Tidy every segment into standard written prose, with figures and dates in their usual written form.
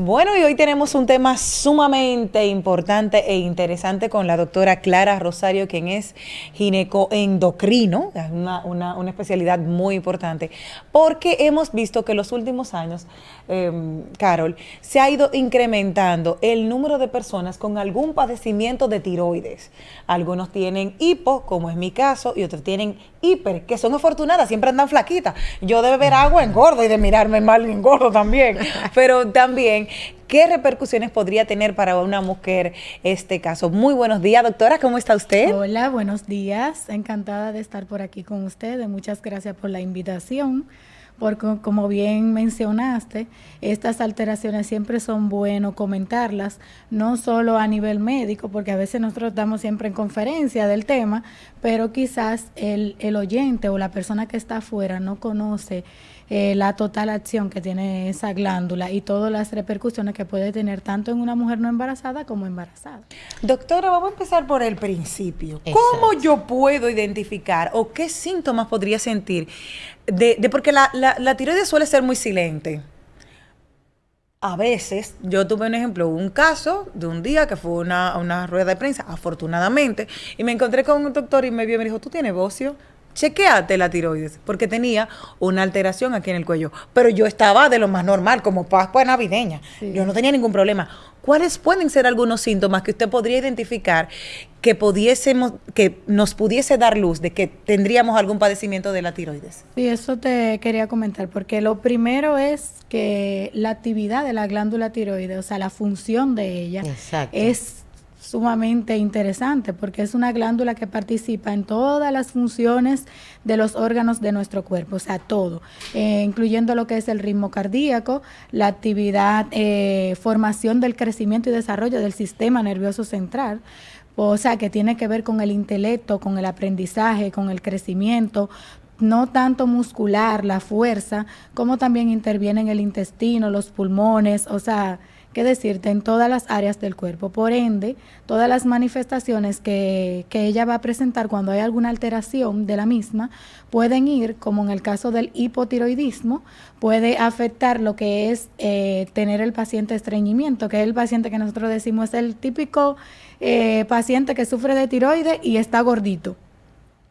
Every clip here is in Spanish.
Bueno, y hoy tenemos un tema sumamente importante e interesante con la doctora Clara Rosario, quien es ginecoendocrino, es una especialidad muy importante, porque hemos visto que en los últimos años, Carol, se ha ido incrementando el número de personas con algún padecimiento de tiroides. Algunos tienen hipo, como es mi caso, y otros tienen hiper, que son afortunadas, siempre andan flaquitas. Yo de beber agua engordo y de mirarme mal engordo también, pero también ¿qué repercusiones podría tener para una mujer este caso? Muy buenos días, doctora, ¿cómo está usted? Hola, buenos días. Encantada de estar por aquí con ustedes. Muchas gracias por la invitación. Porque, como bien mencionaste, estas alteraciones siempre son bueno comentarlas, no solo a nivel médico, porque a veces nosotros estamos siempre en conferencia del tema, pero quizás el oyente o la persona que está afuera no conoce la total acción que tiene esa glándula y todas las repercusiones que puede tener tanto en una mujer no embarazada como embarazada. Doctora, vamos a empezar por el principio. Exacto. ¿Cómo yo puedo identificar o qué síntomas podría sentir? Porque la tiroides suele ser muy silente. A veces, yo tuve un ejemplo, un caso de un día que fue una rueda de prensa, afortunadamente, y me encontré con un doctor y me vio y me dijo, ¿tú tienes bocio? Chequéate la tiroides, porque tenía una alteración aquí en el cuello. Pero yo estaba de lo más normal, como Pascua navideña. Sí. Yo no tenía ningún problema. ¿Cuáles pueden ser algunos síntomas que usted podría identificar que nos pudiese dar luz de que tendríamos algún padecimiento de la tiroides? Sí, eso te quería comentar, porque lo primero es que la actividad de la glándula tiroides, o sea, la función de ella, Exacto. es sumamente interesante, porque es una glándula que participa en todas las funciones de los órganos de nuestro cuerpo, o sea, todo, incluyendo lo que es el ritmo cardíaco, la actividad, formación del crecimiento y desarrollo del sistema nervioso central. O sea, que tiene que ver con el intelecto, con el aprendizaje, con el crecimiento, no tanto muscular, la fuerza, como también interviene en el intestino, los pulmones, o sea, qué decirte, en todas las áreas del cuerpo. Por ende, todas las manifestaciones que ella va a presentar cuando hay alguna alteración de la misma pueden ir, como en el caso del hipotiroidismo, puede afectar lo que es tener el paciente estreñimiento, que es el paciente que nosotros decimos es el típico paciente que sufre de tiroides y está gordito.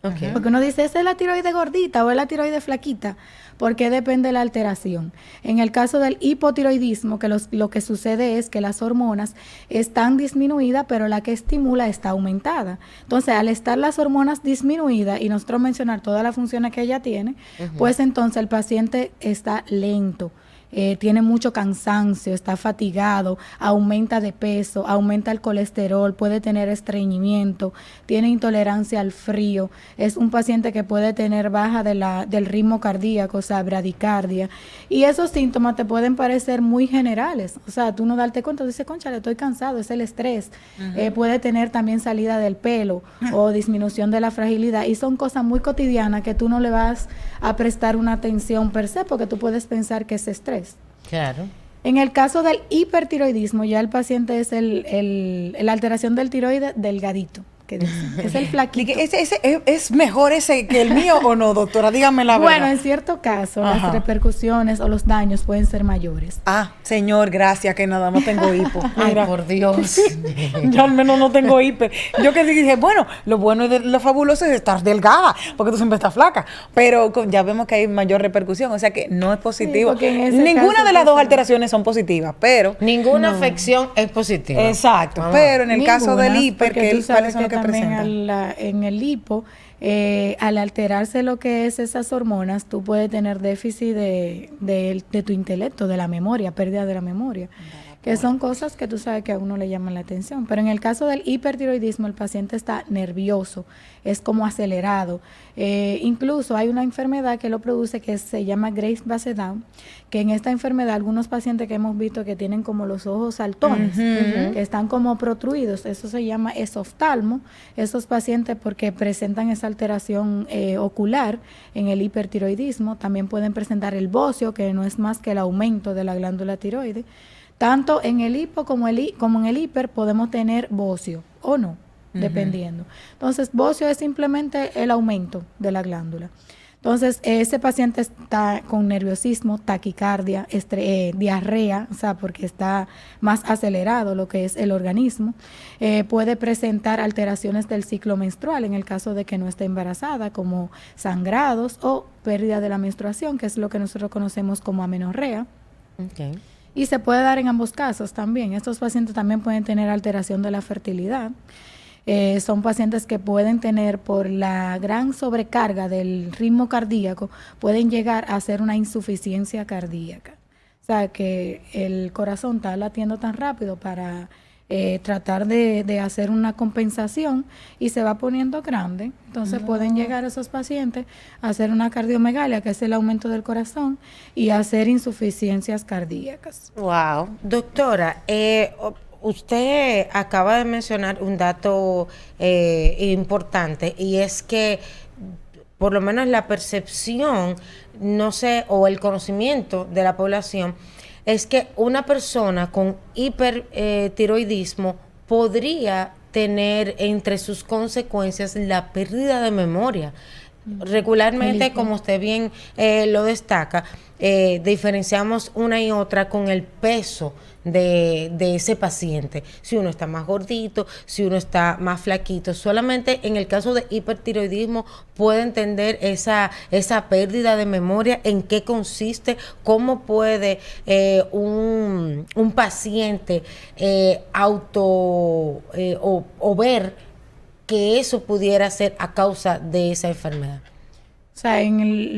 Okay. Porque uno dice, ¿esa es la tiroides gordita o es la tiroides flaquita? Porque depende de la alteración. En el caso del hipotiroidismo, que lo que sucede es que las hormonas están disminuidas, pero la que estimula está aumentada. Entonces, al estar las hormonas disminuidas y nosotros mencionar todas las funciones que ella tiene, pues entonces el paciente está lento. Tiene mucho cansancio, está fatigado, aumenta de peso, aumenta el colesterol, puede tener estreñimiento, tiene intolerancia al frío, es un paciente que puede tener baja del ritmo cardíaco, o sea, bradicardia, y esos síntomas te pueden parecer muy generales, o sea, tú no darte cuenta, dices, concha, estoy cansado, es el estrés, puede tener también salida del pelo o disminución de la fragilidad, y son cosas muy cotidianas que tú no le vas a prestar una atención per se, porque tú puedes pensar que es estrés. Claro. En el caso del hipertiroidismo, ya el paciente es la alteración del tiroides delgadito, que dicen. Es el flaquito. ¿Es mejor ese que el mío o no, doctora? Dígame la verdad. Bueno, en cierto caso, Ajá. las repercusiones o los daños pueden ser mayores. Ah, señor, gracias, que nada más tengo hipo. Ay, Mira. por Dios. Yo al menos no tengo hiper. Yo que dije, bueno, lo bueno y lo fabuloso es estar delgada, porque tú siempre estás flaca. Pero ya vemos que hay mayor repercusión, o sea que no es positivo. porque en ese Ninguna caso de las dos pasa. alteraciones son positivas, pero... Ninguna afección es positiva. Exacto, Vamos. pero en el caso del Ningunas, hiper, porque tú sabes ¿cuáles son los que también presentan? en el hipo, al alterarse lo que es esas hormonas, tú puedes tener déficit de tu intelecto, de la memoria, pérdida de la memoria, que son cosas que tú sabes que a uno le llaman la atención. Pero en el caso del hipertiroidismo, el paciente está nervioso, es como acelerado. Incluso hay una enfermedad que lo produce que se llama Graves-Basedow, que en esta enfermedad algunos pacientes que hemos visto que tienen como los ojos saltones, que están como protruidos, eso se llama esoftalmo. Esos pacientes, porque presentan esa alteración ocular en el hipertiroidismo, también pueden presentar el bocio, que no es más que el aumento de la glándula tiroides. Tanto en el hipo como en el hiper podemos tener bocio o no, dependiendo. Entonces, bocio es simplemente el aumento de la glándula. Entonces, ese paciente está con nerviosismo, taquicardia, diarrea, o sea, porque está más acelerado lo que es el organismo. Puede presentar alteraciones del ciclo menstrual en el caso de que no esté embarazada, como sangrados o pérdida de la menstruación, que es lo que nosotros conocemos como amenorrea. Okay. Y se puede dar en ambos casos también. Estos pacientes también pueden tener alteración de la fertilidad. Son pacientes que pueden tener, por la gran sobrecarga del ritmo cardíaco, pueden llegar a hacer una insuficiencia cardíaca. O sea, que el corazón está latiendo tan rápido para tratar de hacer una compensación y se va poniendo grande. Entonces pueden llegar esos pacientes a hacer una cardiomegalia, que es el aumento del corazón, y a hacer insuficiencias cardíacas. Wow. Doctora, usted acaba de mencionar un dato importante, y es que por lo menos la percepción, no sé, o el conocimiento de la población, es que una persona con hipertiroidismo podría tener entre sus consecuencias la pérdida de memoria. Regularmente, como usted bien lo destaca, diferenciamos una y otra con el peso de ese paciente. Si uno está más gordito, si uno está más flaquito. Solamente en el caso de hipertiroidismo puede entender esa pérdida de memoria, en qué consiste, cómo puede un paciente o ver que eso pudiera ser a causa de esa enfermedad. O sea,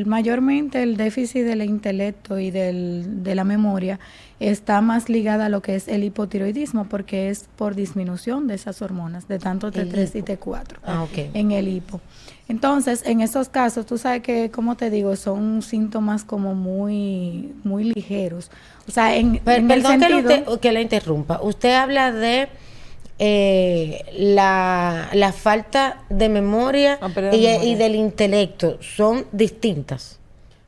mayormente el déficit del intelecto y de la memoria está más ligada a lo que es el hipotiroidismo, porque es por disminución de esas hormonas, de tanto T3 y T4 en el hipo. Entonces, en esos casos, tú sabes que, como te digo, son síntomas como muy, muy ligeros. O sea, Perdón el sentido, que la interrumpa. Usted habla de la falta de memoria y del intelecto. ¿Son distintas?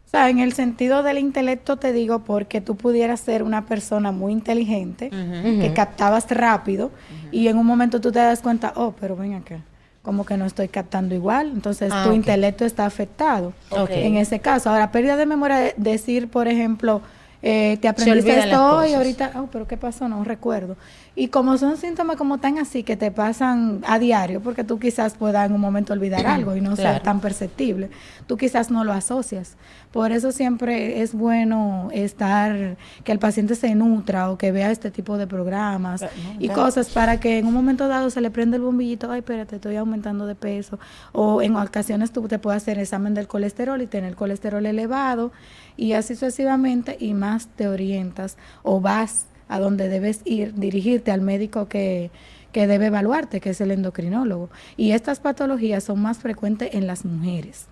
O sea, en el sentido del intelecto te digo, porque tú pudieras ser una persona muy inteligente, que captabas rápido, y en un momento tú te das cuenta, oh, pero ven acá, como que no estoy captando igual, entonces tu intelecto está afectado en ese caso. Ahora, pérdida de memoria, decir, por ejemplo, te aprendiste esto hoy, ahorita, oh, pero ¿qué pasó? No recuerdo. Y como son síntomas como tan así que te pasan a diario, porque tú quizás puedas en un momento olvidar algo y no sea tan perceptible, tú quizás no lo asocias. Por eso siempre es bueno que el paciente se nutra o que vea este tipo de programas y cosas, para que en un momento dado se le prenda el bombillito, ay, espérate, estoy aumentando de peso, o en ocasiones tú te puedes hacer examen del colesterol y tener colesterol elevado, y así sucesivamente, y más te orientas o vas a donde debes ir, dirigirte al médico que debe evaluarte, que es el endocrinólogo. Y estas patologías son más frecuentes en las mujeres.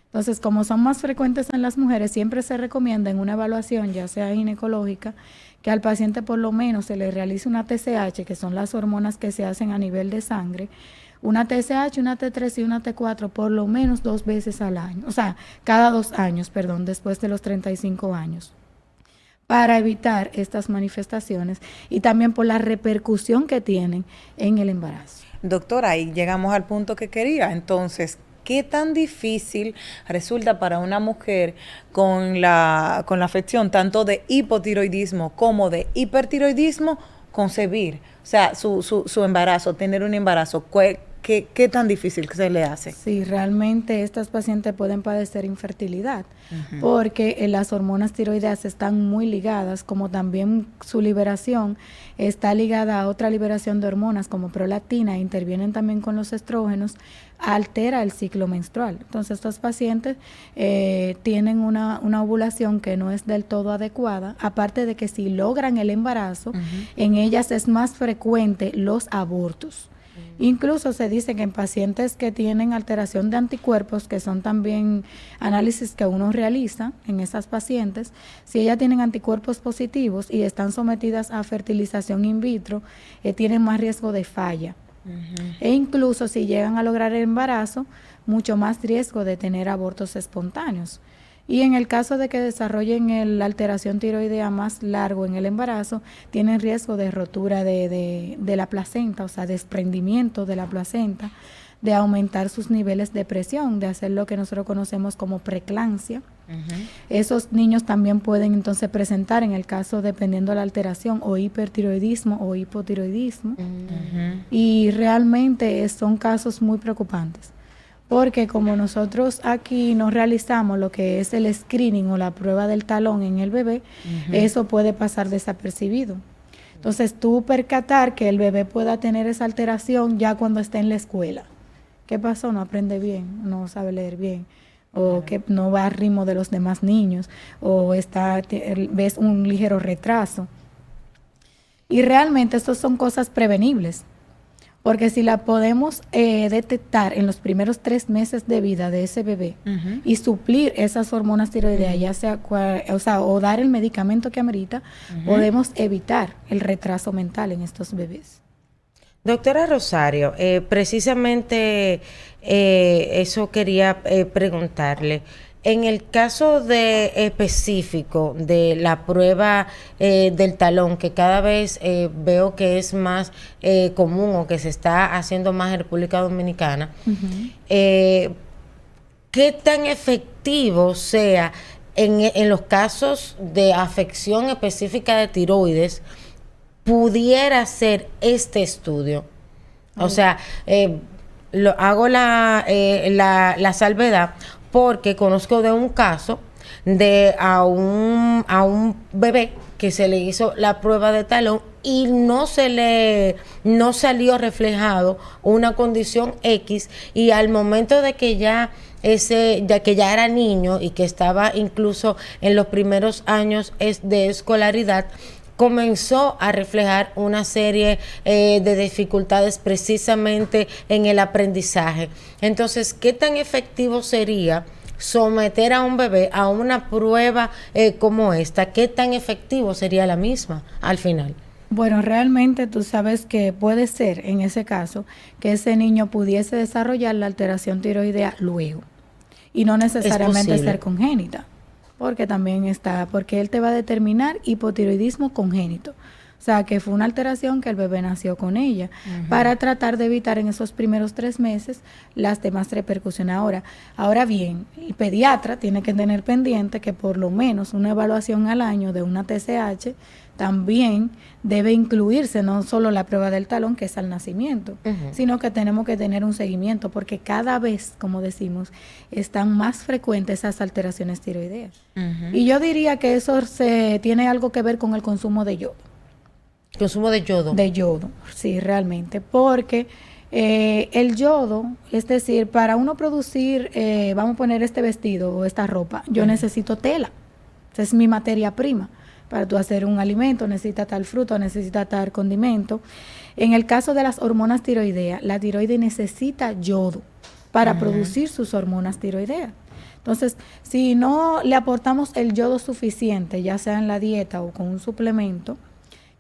Entonces, como son más frecuentes en las mujeres, siempre se recomienda en una evaluación, ya sea ginecológica, que al paciente por lo menos se le realice una TSH, que son las hormonas que se hacen a nivel de sangre, una TSH, una T3 y una T4 por lo menos 2 veces al año, o sea, cada 2 años, perdón, después de los 35 años, para evitar estas manifestaciones y también por la repercusión que tienen en el embarazo. Doctora, ahí llegamos al punto que quería. Entonces, ¿qué tan difícil resulta para una mujer con la afección tanto de hipotiroidismo como de hipertiroidismo concebir? O sea, su embarazo, tener un embarazo, ¿qué tan difícil se le hace? Sí, realmente estas pacientes pueden padecer infertilidad, porque las hormonas tiroideas están muy ligadas, como también su liberación está ligada a otra liberación de hormonas como prolactina, intervienen también con los estrógenos, altera el ciclo menstrual. Entonces estos pacientes tienen una ovulación que no es del todo adecuada, aparte de que si logran el embarazo, en ellas es más frecuente los abortos. Incluso se dice que en pacientes que tienen alteración de anticuerpos, que son también análisis que uno realiza en esas pacientes, si ellas tienen anticuerpos positivos y están sometidas a fertilización in vitro, tienen más riesgo de falla. E incluso si llegan a lograr el embarazo, mucho más riesgo de tener abortos espontáneos. Y en el caso de que desarrollen la alteración tiroidea más largo en el embarazo, tienen riesgo de rotura de la placenta, o sea, desprendimiento de la placenta, de aumentar sus niveles de presión, de hacer lo que nosotros conocemos como preeclampsia. Esos niños también pueden entonces presentar, en el caso dependiendo de la alteración, o hipertiroidismo o hipotiroidismo. Y realmente son casos muy preocupantes, porque como nosotros aquí no realizamos lo que es el screening o la prueba del talón en el bebé, eso puede pasar desapercibido. Entonces tú percatar que el bebé pueda tener esa alteración ya cuando esté en la escuela. ¿Qué pasó? No aprende bien, no sabe leer bien, o que no va al ritmo de los demás niños, o ves un ligero retraso. Y realmente estas son cosas prevenibles, porque si la podemos detectar en los primeros 3 meses de vida de ese bebé y suplir esas hormonas tiroideas, ya sea, o dar el medicamento que amerita, podemos evitar el retraso mental en estos bebés. Doctora Rosario, precisamente eso quería preguntarle. En el caso específico de la prueba del talón, que cada vez veo que es más común o que se está haciendo más en República Dominicana, ¿qué tan efectivo sea en los casos de afección específica de tiroides pudiera ser este estudio? O sea, hago la salvedad porque conozco de un caso a un bebé que se le hizo la prueba de talón y no salió reflejado una condición X, y al momento de que ya era niño y que estaba incluso en los primeros años de escolaridad, comenzó a reflejar una serie de dificultades precisamente en el aprendizaje. Entonces, ¿qué tan efectivo sería someter a un bebé a una prueba como esta? ¿Qué tan efectivo sería la misma al final? Bueno, realmente tú sabes que puede ser, en ese caso, que ese niño pudiese desarrollar la alteración tiroidea luego, y no necesariamente ser congénita. Porque también porque él te va a determinar hipotiroidismo congénito. O sea, que fue una alteración que el bebé nació con ella, para tratar de evitar en esos primeros 3 meses las demás repercusiones. Ahora bien, el pediatra tiene que tener pendiente que por lo menos una evaluación al año de una TSH también debe incluirse, no solo la prueba del talón, que es al nacimiento, sino que tenemos que tener un seguimiento, porque cada vez, como decimos, están más frecuentes esas alteraciones tiroideas. Y yo diría que eso tiene algo que ver con el consumo de yodo. ¿Consumo de yodo? De yodo, sí, realmente, porque el yodo, es decir, para uno producir, vamos a poner este vestido o esta ropa, yo necesito tela, esa es mi materia prima. Para tú hacer un alimento necesita tal fruto, necesita tal condimento. En el caso de las hormonas tiroideas, la tiroide necesita yodo para producir sus hormonas tiroideas. Entonces, si no le aportamos el yodo suficiente, ya sea en la dieta o con un suplemento,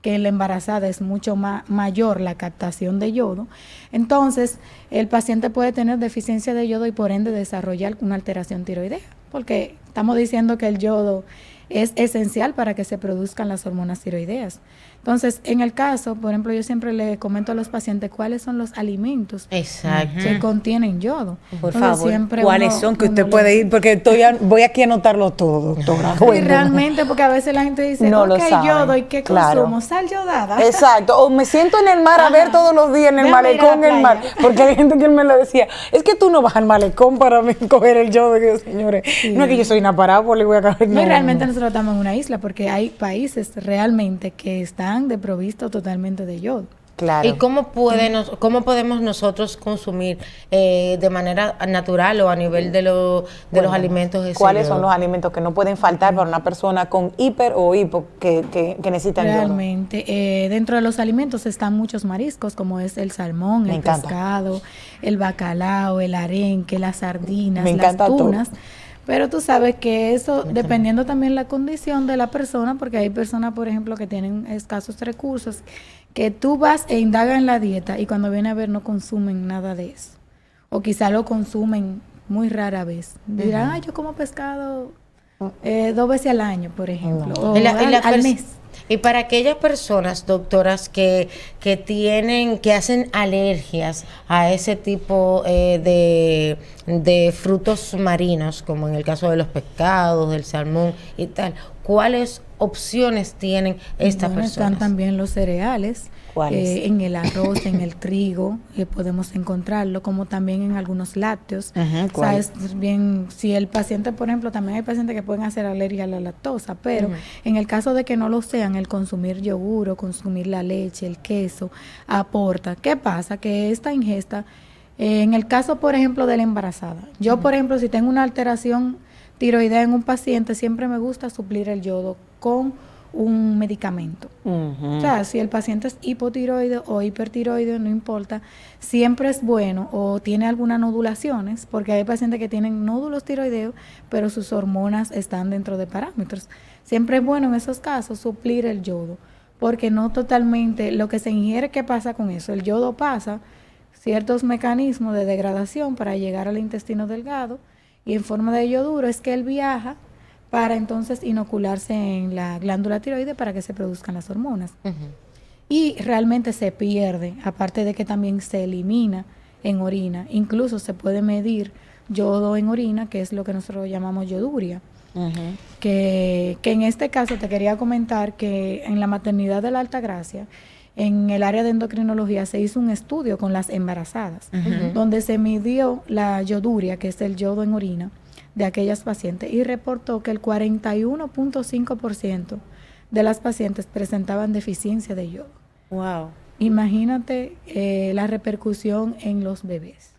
que en la embarazada es mucho mayor la captación de yodo, entonces el paciente puede tener deficiencia de yodo y por ende desarrollar una alteración tiroidea, porque estamos diciendo que el yodo es esencial para que se produzcan las hormonas tiroideas. Entonces, en el caso, por ejemplo, yo siempre le comento a los pacientes cuáles son los alimentos que contienen yodo. Por favor, ¿cuáles son? Que usted puede ir, porque voy aquí a anotarlo todo, doctora. Y realmente, porque a veces la gente dice, no, ok, yodo, ¿y qué consumo? Sal yodada. Exacto, o me siento en el mar a ver todos los días en el malecón, en el mar, porque hay gente que me lo decía, es que tú no vas al malecón para coger el yodo, que señores, no es que yo soy una parábola y voy a caer. No, realmente nosotros estamos en una isla, porque hay países realmente que están desprovistos totalmente de yodo. Claro. ¿Y cómo podemos nosotros consumir de manera natural o a nivel de los alimentos? ¿Cuáles son los alimentos que no pueden faltar para una persona con hiper o hipo que necesitan yodo? Realmente, dentro de los alimentos están muchos mariscos, como es el salmón, el pescado, el bacalao, el arenque, las sardinas, las tunas. Pero tú sabes que eso, dependiendo también la condición de la persona, porque hay personas, por ejemplo, que tienen escasos recursos, que tú vas e indagas en la dieta y cuando viene a ver no consumen nada de eso. O quizá lo consumen muy rara vez. Dirán, yo como pescado 2 veces al año, por ejemplo, o al mes. Y para aquellas personas, doctoras, que hacen alergias a ese tipo de frutos marinos, como en el caso de los pescados, del salmón y tal, ¿cuáles opciones tienen estas personas? Están también los cereales. En el arroz, en el trigo, podemos encontrarlo, como también en algunos lácteos. O sea, es bien, si el paciente, por ejemplo, también hay pacientes que pueden hacer alergia a la lactosa, pero en el caso de que no lo sean, el consumir yogur o consumir la leche, el queso, aporta. ¿Qué pasa? Que esta ingesta, en el caso, por ejemplo, de la embarazada, yo, por ejemplo, si tengo una alteración tiroidea en un paciente, siempre me gusta suplir el yodo con un medicamento. O sea, si el paciente es hipotiroideo o hipertiroideo, no importa, siempre es bueno, o tiene algunas nodulaciones, porque hay pacientes que tienen nódulos tiroideos, pero sus hormonas están dentro de parámetros. Siempre es bueno en esos casos suplir el yodo, porque no totalmente, lo que se ingiere, ¿qué pasa con eso? El yodo pasa ciertos mecanismos de degradación para llegar al intestino delgado, y en forma de yoduro es que él viaja para entonces inocularse en la glándula tiroide para que se produzcan las hormonas. Y realmente se pierde, aparte de que también se elimina en orina. Incluso se puede medir yodo en orina, que es lo que nosotros llamamos yoduria. Que en este caso te quería comentar que en la maternidad de la Altagracia, en el área de endocrinología, se hizo un estudio con las embarazadas, donde se midió la yoduria, que es el yodo en orina, de aquellas pacientes, y reportó que el 41.5% de las pacientes presentaban deficiencia de yodo. Wow. Imagínate la repercusión en los bebés.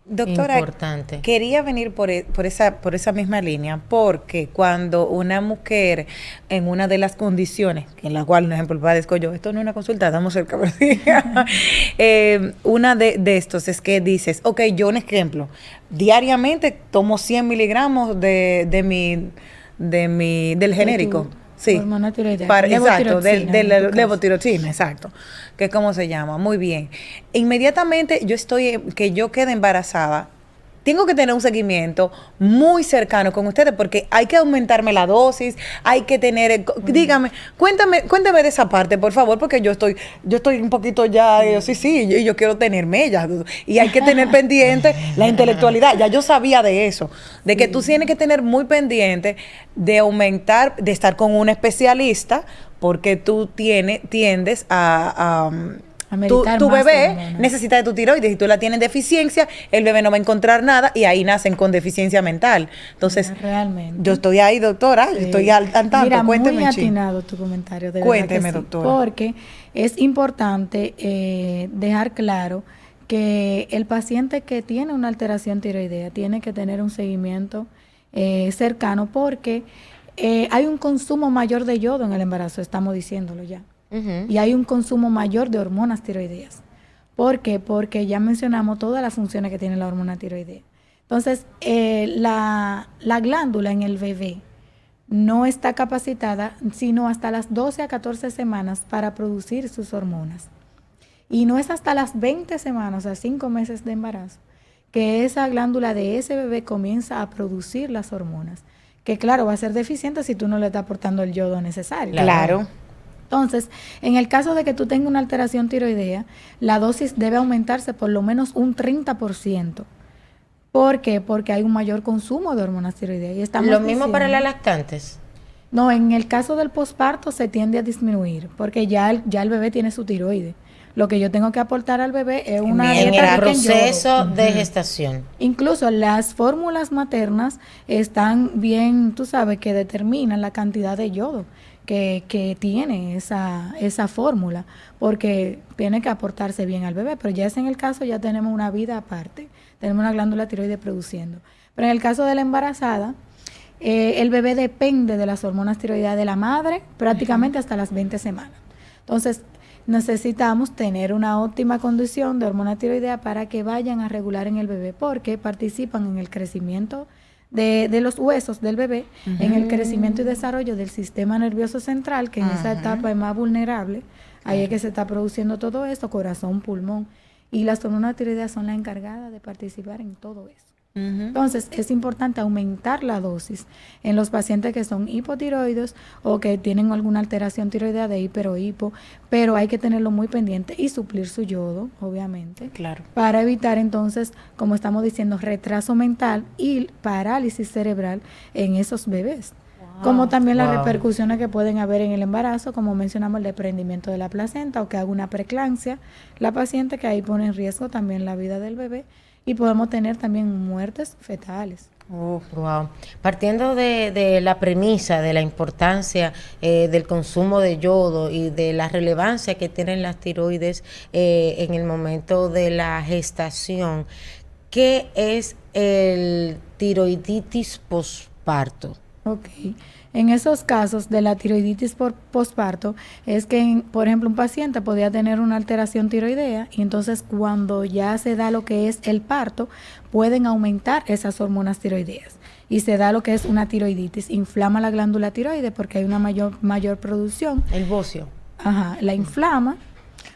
Doctora, importante. Quería venir por esa misma línea, porque cuando una mujer en una de las condiciones, en la cual, por ejemplo, padezco yo, esto no es una consulta, estamos cerca, pero sí, una de estos es que dices, ok, yo un ejemplo, diariamente tomo 100 miligramos del genérico. Sí, hormona tiroidea. Exacto, de la levotiroxina, exacto, que es como se llama, muy bien. Inmediatamente que yo quede embarazada, tengo que tener un seguimiento muy cercano con ustedes, porque hay que aumentarme la dosis, hay que tener, dígame, cuéntame de esa parte, por favor, porque yo estoy un poquito ya, yo quiero tener mellas, y hay que tener pendiente la intelectualidad. Ya yo sabía de eso, de que tú tienes que tener muy pendiente de aumentar, de estar con un especialista, porque tú tiendes a tu bebé necesita de tu tiroides, y tú la tienes deficiencia, el bebé no va a encontrar nada, y ahí nacen con deficiencia mental. Entonces, realmente, yo estoy ahí, doctora, estoy al tanto. Mira, cuénteme, muy atinado tu comentario, de cuénteme, verdad que sí, doctora. porque es importante dejar claro que el paciente que tiene una alteración tiroidea tiene que tener un seguimiento cercano, porque hay un consumo mayor de yodo en el embarazo, estamos diciéndolo ya. Y hay un consumo mayor de hormonas tiroideas. ¿Por qué? Porque ya mencionamos todas las funciones que tiene la hormona tiroidea. Entonces, la glándula en el bebé no está capacitada sino hasta las 12 a 14 semanas para producir sus hormonas. Y no es hasta las 20 semanas, o sea, 5 meses de embarazo, que esa glándula de ese bebé comienza a producir las hormonas. Que claro, va a ser deficiente si tú no le estás aportando el yodo necesario. Claro. Entonces, en el caso de que tú tengas una alteración tiroidea, la dosis debe aumentarse por lo menos un 30%. ¿Por qué? Porque hay un mayor consumo de hormonas tiroideas. Y estamos ¿Lo mismo para las lactantes? No, en el caso del posparto se tiende a disminuir, porque ya el bebé tiene su tiroides. Lo que yo tengo que aportar al bebé es una dieta en el proceso de gestación. Incluso las fórmulas maternas están bien, tú sabes, que determinan la cantidad de yodo que tiene esa fórmula, porque tiene que aportarse bien al bebé, pero ya es en el caso, ya tenemos una vida aparte, tenemos una glándula tiroide produciendo. Pero en el caso de la embarazada, el bebé depende de las hormonas tiroideas de la madre prácticamente hasta las 20 semanas. Entonces, necesitamos tener una óptima condición de hormona tiroidea para que vayan a regular en el bebé, porque participan en el crecimiento de los huesos del bebé, en el crecimiento y desarrollo del sistema nervioso central, que en esa etapa es más vulnerable. Ahí es que se está produciendo todo esto, corazón, pulmón, y las hormonas tiroideas son las encargadas de participar en todo eso. Entonces, es importante aumentar la dosis en los pacientes que son hipotiroides o que tienen alguna alteración tiroidea de hiper o hipo, pero hay que tenerlo muy pendiente y suplir su yodo, obviamente, Claro. para evitar entonces, como estamos diciendo, retraso mental y parálisis cerebral en esos bebés. Como también las repercusiones que pueden haber en el embarazo, como mencionamos, el desprendimiento de la placenta o que haga una preeclampsia la paciente, que ahí pone en riesgo también la vida del bebé. Y podemos tener también muertes fetales. Wow. Partiendo de la premisa de la importancia del consumo de yodo y de la relevancia que tienen las tiroides en el momento de la gestación, ¿qué es el tiroiditis posparto? Ok. En esos casos de la tiroiditis por posparto es que, por ejemplo, un paciente podría tener una alteración tiroidea y entonces cuando ya se da lo que es el parto, pueden aumentar esas hormonas tiroideas y se da lo que es una tiroiditis. Inflama la glándula tiroides porque hay una mayor producción. El bocio. Ajá, la inflama.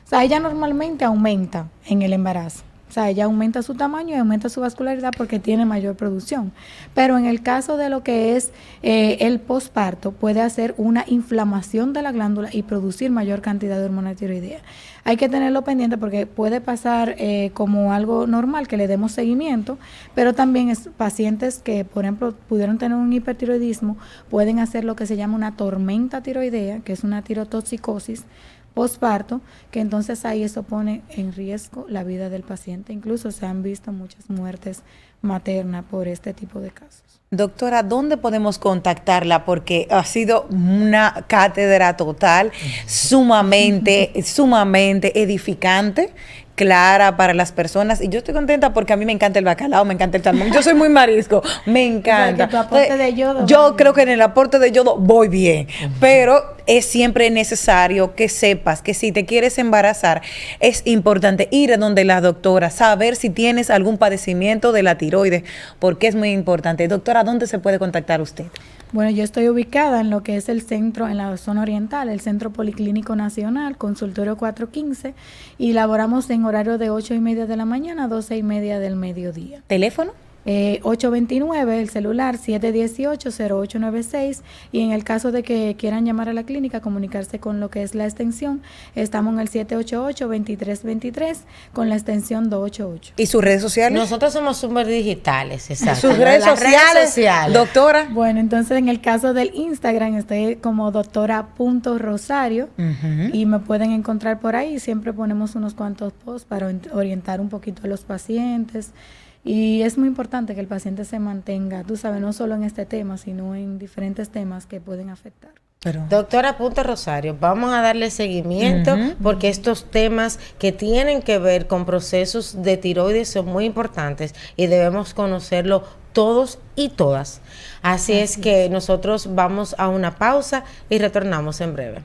O sea, ella normalmente aumenta en el embarazo. O sea, ella aumenta su tamaño y aumenta su vascularidad porque tiene mayor producción. Pero en el caso de lo que es el posparto, puede hacer una inflamación de la glándula y producir mayor cantidad de hormona tiroidea. Hay que tenerlo pendiente porque puede pasar como algo normal, que le demos seguimiento, pero también pacientes que, por ejemplo, pudieron tener un hipertiroidismo, pueden hacer lo que se llama una tormenta tiroidea, que es una tirotoxicosis posparto, que entonces ahí eso pone en riesgo la vida del paciente. Incluso se han visto muchas muertes maternas por este tipo de casos. Doctora, ¿dónde podemos contactarla? Porque ha sido una cátedra total, sumamente edificante, clara para las personas. Y yo estoy contenta porque a mí me encanta el bacalao, me encanta el salmón. Yo soy muy marisco, me encanta. O sea, que tu aporte de yodo, yo creo que en el aporte de yodo voy bien, pero es siempre necesario que sepas que si te quieres embarazar, es importante ir a donde la doctora, saber si tienes algún padecimiento de la tiroides, porque es muy importante. Doctora, ¿dónde se puede contactar usted? Bueno, yo estoy ubicada en lo que es el centro, en la zona oriental, el Centro Policlínico Nacional, Consultorio 415, y laboramos en horario de 8:30 de la mañana a 12:30 del mediodía. ¿Teléfono? 829, el celular 718-0896, y en el caso de que quieran llamar a la clínica, comunicarse con lo que es la extensión, estamos en el 788-2323 con la extensión 288. ¿Y sus redes sociales? Nosotros somos súper digitales, exacto. ¿Sus redes sociales, doctora? Bueno, entonces en el caso del Instagram estoy como doctora.rosario y me pueden encontrar por ahí. Siempre ponemos unos cuantos posts para orientar un poquito a los pacientes. Y es muy importante que el paciente se mantenga, tú sabes, no solo en este tema, sino en diferentes temas que pueden afectar. Doctora Rosario, vamos a darle seguimiento porque estos temas que tienen que ver con procesos de tiroides son muy importantes y debemos conocerlo todos y todas. Así es que nosotros vamos a una pausa y retornamos en breve.